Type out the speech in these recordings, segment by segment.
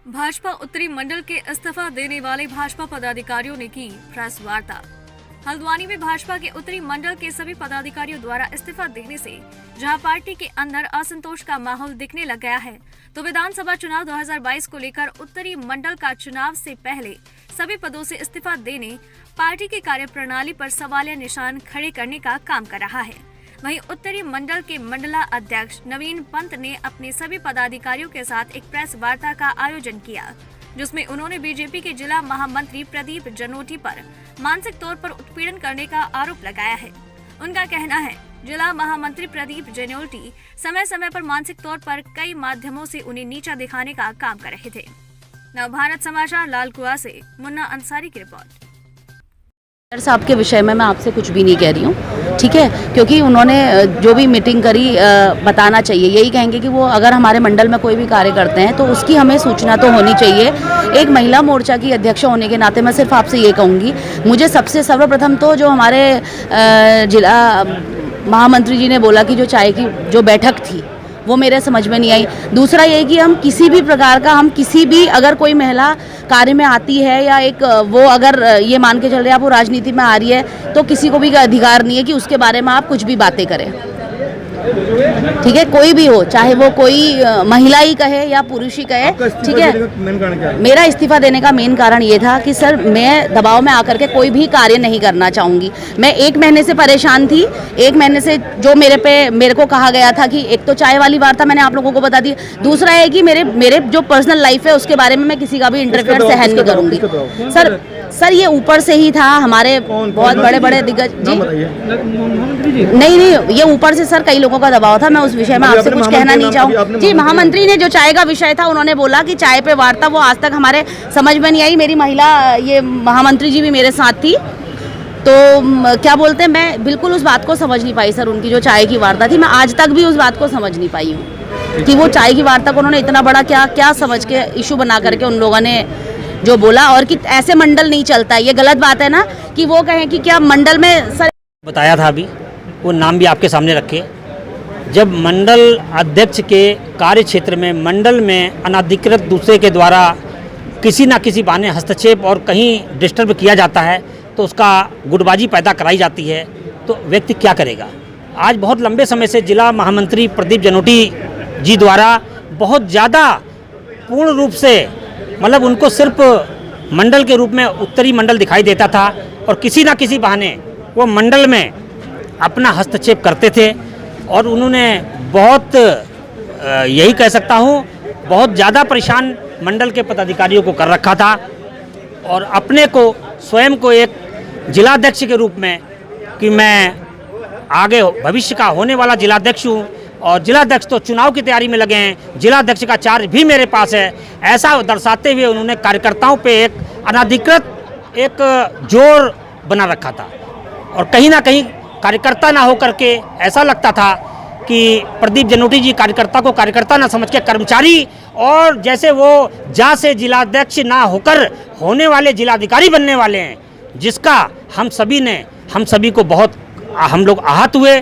भाजपा उत्तरी मंडल के इस्तीफा देने वाले भाजपा पदाधिकारियों ने की प्रेस वार्ता। हल्द्वानी में भाजपा के उत्तरी मंडल के सभी पदाधिकारियों द्वारा इस्तीफा देने से जहां पार्टी के अंदर असंतोष का माहौल दिखने लग गया है, तो विधानसभा चुनाव 2022 को लेकर उत्तरी मंडल का चुनाव से पहले सभी पदों से इस्तीफा देने पार्टी की कार्यप्रणाली पर सवालिया निशान खड़े करने का काम कर रहा है। वहीं उत्तरी मंडल के मंडला अध्यक्ष नवीन पंत ने अपने सभी पदाधिकारियों के साथ एक प्रेस वार्ता का आयोजन किया, जिसमें उन्होंने बीजेपी के जिला महामंत्री प्रदीप जनोटी पर मानसिक तौर पर उत्पीड़न करने का आरोप लगाया है। उनका कहना है, जिला महामंत्री प्रदीप जनोटी समय समय पर मानसिक तौर पर कई माध्यमों से उन्हें नीचा दिखाने का काम कर रहे थे। नवभारत समाचार लालकुआ से मुन्ना अंसारी की रिपोर्ट। साहब के विषय में मैं आपसे कुछ भी नहीं कह रही हूँ, ठीक है, क्योंकि उन्होंने जो भी मीटिंग करी बताना चाहिए। यही कहेंगे कि वो अगर हमारे मंडल में कोई भी कार्य करते हैं तो उसकी हमें सूचना तो होनी चाहिए। एक महिला मोर्चा की अध्यक्ष होने के नाते मैं सिर्फ आपसे ये कहूँगी, मुझे सबसे सर्वप्रथम तो जो हमारे जिला महामंत्री जी ने बोला कि जो चाय की जो बैठक थी वो मेरे समझ में नहीं आई। दूसरा ये कि हम किसी भी प्रकार का किसी भी अगर कोई महिला कार्य में आती है या एक वो अगर ये मान के चल रहे हैं आप वो राजनीति में आ रही है, तो किसी को भी अधिकार नहीं है कि उसके बारे में आप कुछ भी बातें करें, ठीक है, कोई भी हो, चाहे वो कोई महिला ही कहे या पुरुष ही कहे, ठीक है। मेरा इस्तीफा देने का मेन कारण ये था कि सर मैं दबाव में आकर के कोई भी कार्य नहीं करना चाहूँगी। मैं 1 महीने से परेशान थी। 1 महीने से जो मेरे को कहा गया था कि एक तो चाय वाली वार्ता मैंने आप लोगों को बता दी, दूसरा है कि मेरे जो पर्सनल लाइफ है उसके बारे में मैं किसी का भी इंटरफेयर सहन नहीं करूँगी। सर ये ऊपर से ही था, हमारे बहुत बड़े बड़े दिग्गज जी नहीं, ये ऊपर से सर कई लोगों का दबाव था। मैं उस विषय में आपसे कुछ कहना नहीं चाहूँ जी। महामंत्री ने जो चाय का विषय था उन्होंने बोला कि चाय पे वार्ता वो आज तक हमारे समझ में नहीं आई। मेरी महिला ये महामंत्री जी भी मेरे साथ थी, तो क्या बोलते हैं, मैं बिल्कुल उस बात को समझ नहीं पाई सर। उनकी जो चाय की वार्ता थी मैं आज तक भी उस बात को समझ नहीं पाई हूँ कि वो चाय की वार्ता को उन्होंने इतना बड़ा क्या समझ के इशू बना करके उन लोगों ने जो बोला, और कि ऐसे मंडल नहीं चलता है। ये गलत बात है ना कि वो कहें कि क्या मंडल में सर बताया था, अभी वो नाम भी आपके सामने रखे। जब मंडल अध्यक्ष के कार्य क्षेत्र में मंडल में अनाधिकृत दूसरे के द्वारा किसी न किसी बहाने हस्तक्षेप और कहीं डिस्टर्ब किया जाता है तो उसका गुटबाजी पैदा कराई जाती है, तो व्यक्ति क्या करेगा। आज बहुत लंबे समय से जिला महामंत्री प्रदीप जनोटी जी द्वारा बहुत ज़्यादा पूर्ण रूप से मतलब उनको सिर्फ मंडल के रूप में उत्तरी मंडल दिखाई देता था और किसी ना किसी बहाने वो मंडल में अपना हस्तक्षेप करते थे और उन्होंने बहुत यही कह सकता हूँ बहुत ज़्यादा परेशान मंडल के पदाधिकारियों को कर रखा था और अपने को स्वयं को एक जिलाध्यक्ष के रूप में कि मैं आगे भविष्य का होने वाला जिलाध्यक्ष हूँ और जिलाध्यक्ष तो चुनाव की तैयारी में लगे हैं, जिलाध्यक्ष का चार्ज भी मेरे पास है, ऐसा दर्शाते हुए उन्होंने कार्यकर्ताओं पे एक अनाधिकृत एक जोर बना रखा था। और कहीं ना कहीं कार्यकर्ता ना होकर के ऐसा लगता था कि प्रदीप जनोटी जी कार्यकर्ता को कार्यकर्ता ना समझ के कर्मचारी और जैसे वो जा से जिलाध्यक्ष ना होकर होने वाले जिलाधिकारी बनने वाले हैं, जिसका हम सभी को बहुत हम लोग आहत हुए।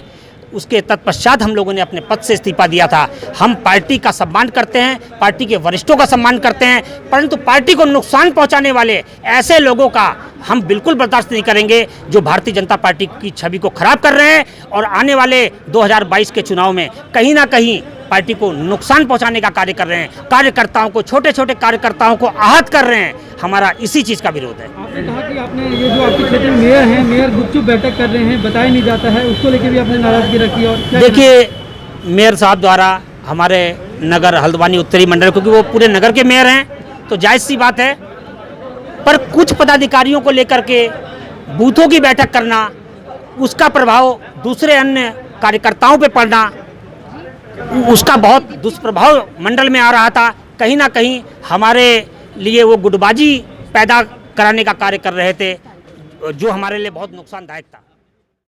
उसके तत्पश्चात हम लोगों ने अपने पद से इस्तीफा दिया था। हम पार्टी का सम्मान करते हैं, पार्टी के वरिष्ठों का सम्मान करते हैं, परंतु पार्टी को नुकसान पहुंचाने वाले ऐसे लोगों का हम बिल्कुल बर्दाश्त नहीं करेंगे जो भारतीय जनता पार्टी की छवि को खराब कर रहे हैं और आने वाले 2022 के चुनाव में कहीं ना कहीं पार्टी को नुकसान पहुंचाने का कार्य कर रहे हैं, कार्यकर्ताओं को छोटे छोटे कार्यकर्ताओं को आहत कर रहे हैं। हमारा इसी चीज़ का विरोध है। आपने कहा कि आपने ये जो आपके क्षेत्र में मेयर हैं, मेयर गुपचुप बैठक कर रहे हैं, बताया नहीं जाता है, उसको लेकर भी आपने नाराजगी रखी। और देखिए, मेयर साहब द्वारा हमारे नगर हल्द्वानी उत्तरी मंडल, क्योंकि वो पूरे नगर के मेयर हैं तो जायज़ सी बात है, पर कुछ पदाधिकारियों को लेकर के बूथों की बैठक करना, उसका प्रभाव दूसरे अन्य कार्यकर्ताओं पे पड़ना, उसका बहुत दुष्प्रभाव मंडल में आ रहा था। कहीं ना कहीं हमारे लिए वो गुटबाजी पैदा कराने का कार्य कर रहे थे, जो हमारे लिए बहुत नुकसानदायक था।